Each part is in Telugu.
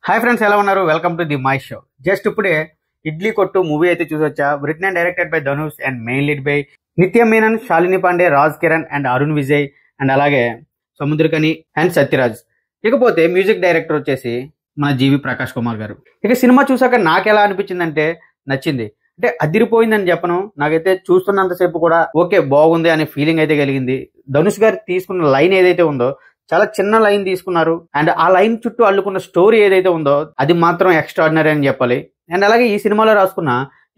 హాయ్ ఫ్రెండ్స్, ఎలా ఉన్నారు? Welcome to the my show. Just ఇప్పుడే ఇడ్లీ కొట్టు మూవీ అయితే చూసొచ్చా. Written and directed by Dhanush and main lead by Nithya Menen, Shalini Pandey, Raj Kiran and Arun Vijay and అలాగే సముద్రకని అండ్ సత్యరాజ్. ఇకపోతే మ్యూజిక్ డైరెక్టర్ వచ్చేసి మన జీవి ప్రకాష్ కుమార్ గారు. ఇక సినిమా చూసాక నాకు ఎలా అనిపించిందంటే నచ్చింది, అంటే అదిరిపోయిందని చెప్పను. నాకైతే చూస్తున్నంతసేపు కూడా ఓకే బాగుంది అనే ఫీలింగ్ అయితే కలిగింది. ధనుష్ గారు తీసుకున్న లైన్ ఏదైతే ఉందో చాలా చిన్న లైన్ తీసుకున్నారు, అండ్ ఆ లైన్ చుట్టూ అల్లుకున్న స్టోరీ ఏదైతే ఉందో అది మాత్రం ఎక్స్ట్రాడినరీ అని చెప్పాలి. అండ్ అలాగే ఈ సినిమాలో రాసుకున్న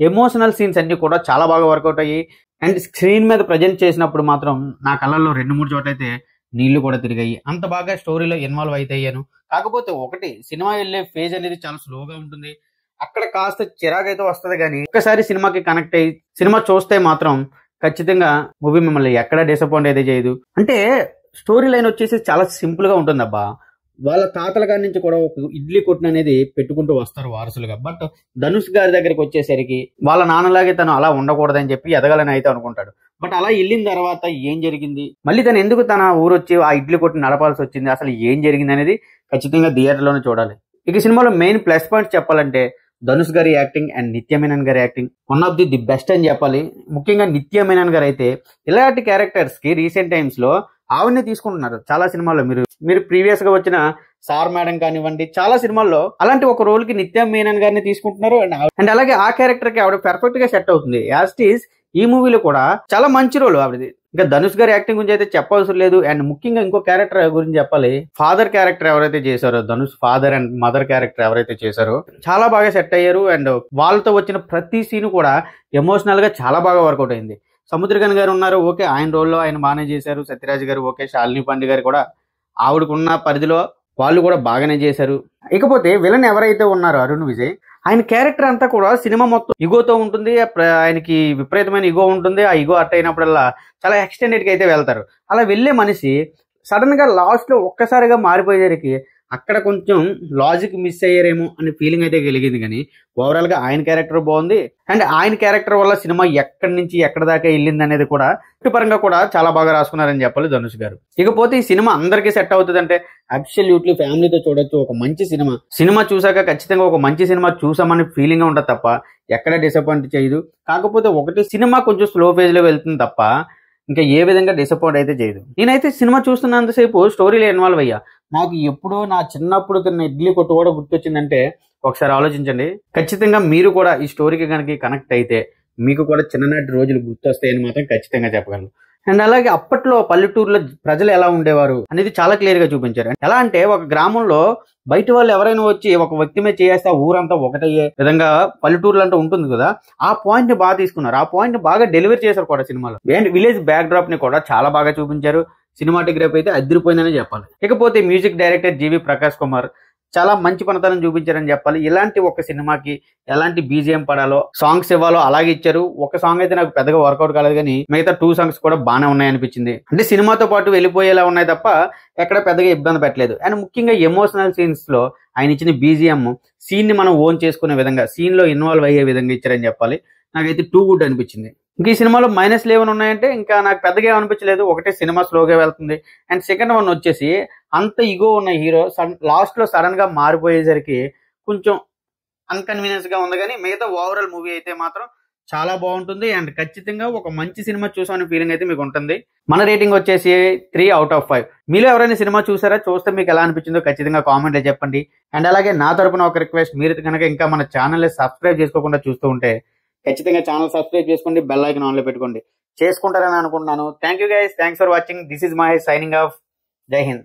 ఎమోషనల్ సీన్స్ అన్ని కూడా చాలా బాగా వర్కౌట్ అయ్యి అండ్ స్క్రీన్ మీద ప్రజెంట్ చేసినప్పుడు మాత్రం నా కళ్ళల్లో 2-3 చోట్ల అయితే నీళ్లు కూడా తిరిగాయి. అంత బాగా స్టోరీలో ఇన్వాల్వ్ అయితే అయ్యాను. కాకపోతే ఒకటి, సినిమా వెళ్ళే ఫేజ్ అనేది చాలా స్లోగా ఉంటుంది. అక్కడ కాస్త చిరాకైతే వస్తుంది, కానీ ఒక్కసారి సినిమాకి కనెక్ట్ అయ్యి సినిమా చూస్తే మాత్రం ఖచ్చితంగా మూవీ మిమ్మల్ని ఎక్కడ డిసప్పాయింట్ అయితే చేయదు. అంటే స్టోరీ లైన్ వచ్చేసి చాలా సింపుల్ గా ఉంటుంది అబ్బా. వాళ్ళ తాతల గారి నుంచి కూడా ఒక ఇడ్లీ కొట్టును అనేది పెట్టుకుంటూ వస్తారు వారసులుగా. బట్ ధనుష్ గారి దగ్గరికి వచ్చేసరికి వాళ్ళ నాన్నలాగే తను అలా ఉండకూడదని చెప్పి ఎదగాలని అయితే అనుకుంటాడు. బట్ అలా వెళ్ళిన తర్వాత ఏం జరిగింది, మళ్ళీ తను ఎందుకు తన ఊరు వచ్చి ఆ ఇడ్లీ కొట్టును నడపాల్సి వచ్చింది, అసలు ఏం జరిగింది అనేది ఖచ్చితంగా థియేటర్లోనే చూడాలి. ఇక సినిమాలో మెయిన్ ప్లస్ పాయింట్స్ చెప్పాలంటే ధనుష్ గారి యాక్టింగ్ అండ్ నిత్య మీనన్ గారి acting one of the best అని చెప్పాలి. ముఖ్యంగా నిత్య మీనన్ గారు అయితే ఇలాంటి క్యారెక్టర్స్ కి రీసెంట్ టైమ్స్ లో ఆవిడనే తీసుకుంటున్నారు చాలా సినిమాల్లో. మీరు ప్రీవియస్ గా వచ్చిన సార్ మేడం కానివ్వండి, చాలా సినిమాల్లో అలాంటి ఒక రోల్ కి నిత్య మీనన్ గారిని తీసుకుంటున్నారు. అండ్ అలాగే ఆ క్యారెక్టర్ కి ఆవిడ పెర్ఫెక్ట్ గా సెట్ అవుతుంది. యాజ్ ఈస్ ఈ మూవీలో కూడా చాలా మంచి రోల్ ఆవిడది. ఇంకా ధనుష్ గారి యాక్టింగ్ గురించి అయితే చెప్పవలసిన లేదు. అండ్ ముఖ్యంగా ఇంకో క్యారెక్టర్ గురించి చెప్పాలి. ఫాదర్ క్యారెక్టర్ ఎవరైతే చేశారో, Dhanush father and mother character ఎవరైతే చేశారో చాలా బాగా సెట్ అయ్యారు. అండ్ వాళ్ళతో వచ్చిన ప్రతి సీన్ కూడా ఎమోషనల్ గా చాలా బాగా వర్కౌట్ అయింది. సముద్రకని గారు ఉన్నారు, ఓకే, ఆయన రోల్లో ఆయన బాగానే చేశారు. సత్యరాజ్ గారు ఓకే, శాలిని పాండే గారు కూడా ఆవిడకున్న పరిధిలో వాళ్ళు కూడా బాగానే చేశారు. ఇకపోతే విలన్ ఎవరైతే ఉన్నారో అరుణ్ విజయ్, ఆయన క్యారెక్టర్ అంతా కూడా సినిమా మొత్తం ఇగోతో ఉంటుంది. ఆయనకి విపరీతమైన ఇగో ఉంటుంది. ఆ ఇగో అట్ అయినప్పుడల్లా చాలా ఎక్స్టెండెడ్ గా అయితే వెళ్తారు. అలా వెళ్లే మనిషి సడన్ గా లాస్ట్ లో ఒక్కసారిగా మారిపోయేసరికి అక్కడ కొంచెం లాజిక్ మిస్ అయ్యారేమో అనే ఫీలింగ్ అయితే కలిగింది. కానీ ఓవరాల్ గా ఆయన క్యారెక్టర్ బాగుంది. అండ్ ఆయన క్యారెక్టర్ వల్ల సినిమా ఎక్కడి నుంచి ఎక్కడ దాకా వెళ్ళింది అనేది కూడా పరంగా కూడా చాలా బాగా రాసుకున్నారని చెప్పాలి ధనుష్ గారు. ఇకపోతే ఈ సినిమా అందరికీ సెట్ అవుతుంది అంటే అబ్సల్యూట్లీ ఫ్యామిలీతో చూడొచ్చు. ఒక మంచి సినిమా చూసాక ఖచ్చితంగా ఒక మంచి సినిమా చూసామని ఫీలింగ్ ఉంటుంది తప్ప ఎక్కడ డిసప్పాయింట్ చేయదు. కాకపోతే ఒకటి, సినిమా కొంచెం స్లో ఫేజ్ లో వెళ్తుంది తప్ప ఇంకా ఏ విధంగా డిసప్పాయింట్ అయితే చేయదు. నేనైతే సినిమా చూస్తున్నంతసేపు స్టోరీలో ఇన్వాల్వ్ అయ్యా. నాకు ఎప్పుడో నా చిన్నప్పుడు తిన్న ఇడ్లీ కొట్టు కూడా గుర్తొచ్చిందంటే ఒకసారి ఆలోచించండి. ఖచ్చితంగా మీరు కూడా ఈ స్టోరీకి కనుక కనెక్ట్ అయితే మీకు కూడా చిన్ననాటి రోజులు గుర్తొస్తాయని మాత్రం ఖచ్చితంగా చెప్పగలను. అండ్ అలాగే అప్పట్లో పల్లెటూరులో ప్రజలు ఎలా ఉండేవారు అనేది చాలా క్లియర్ గా చూపించారు. ఎలా అంటే ఒక గ్రామంలో బయట వాళ్ళు ఎవరైనా వచ్చి ఒక వ్యక్తి మీద చేస్తే ఆ ఊరంతా ఒకటయ్యే విధంగా పల్లెటూరులు అంటూ ఉంటుంది కదా, ఆ పాయింట్ ని బాగా తీసుకున్నారు. ఆ పాయింట్ ని బాగా డెలివరీ చేశారు కూడా సినిమాలో. అండ్ విలేజ్ బ్యాక్ డ్రాప్ ని కూడా చాలా బాగా చూపించారు. సినిమాటోగ్రఫీ అయితే అదిరిపోయిందని చెప్పాలి. ఇకపోతే మ్యూజిక్ డైరెక్టర్ జీవి ప్రకాష్ కుమార్ చాలా మంచి పనితనం చూపించారని చెప్పాలి. ఇలాంటి ఒక సినిమాకి ఎలాంటి బీజిఎం పడాలో, సాంగ్స్ ఇవ్వాలో అలాగే ఇచ్చారు. ఒక సాంగ్ అయితే నాకు పెద్దగా వర్కౌట్ కాలేదు, కానీ మిగతా 2 సాంగ్స్ కూడా బాగానే ఉన్నాయనిపించింది. అంటే సినిమాతో పాటు వెళ్ళిపోయేలా ఉన్నాయి తప్ప ఎక్కడ పెద్దగా ఇబ్బంది పెట్టలేదు. అండ్ ముఖ్యంగా ఎమోషనల్ సీన్స్ లో ఆయన ఇచ్చిన బీజిఎం సీన్ ని మనం ఓన్ చేసుకునే విధంగా, సీన్ లో ఇన్వాల్వ్ అయ్యే విధంగా ఇచ్చారని చెప్పాలి. నాకైతే 2 గుడ్ అనిపించింది. ఇంక ఈ సినిమాలో మైనస్లు ఏమైనా ఉన్నాయంటే ఇంకా నాకు పెద్దగా ఏమనిపించలేదు. ఒకటే, సినిమా స్లోగా వెళ్తుంది. అండ్ సెకండ్ వన్ వచ్చేసి అంత ఇగో ఉన్న హీరో లాస్ట్ లో సడన్ గా మారిపోయేసరికి కొంచెం అన్కన్వీనియన్స్ గా ఉంది. కానీ మిగతా ఓవరాల్ మూవీ అయితే మాత్రం చాలా బాగుంటుంది. అండ్ ఖచ్చితంగా ఒక మంచి సినిమా చూసామనే ఫీలింగ్ అయితే మీకు ఉంటుంది. మన రేటింగ్ వచ్చేసి 3/5. మీలో ఎవరైనా సినిమా చూసారా? చూస్తే మీకు ఎలా అనిపించిందో ఖచ్చితంగా కామెంట్ లో చెప్పండి. అండ్ అలాగే నా తరపున ఒక రిక్వెస్ట్, మీరు కనుక ఇంకా మన ఛానల్ సబ్స్క్రైబ్ చేసుకోకుండా చూస్తూ ఉంటే ఖచ్చితంగా ఛానల్ సబ్స్క్రైబ్ చేసుకోండి, బెల్ ఐకాన్ ఆన్ లో పెట్టుకోండి. చేసుకుంటారని అనుకుంటున్నాను. Thank you guys, thanks for watching. This is Mahesh signing off. జై హింద్.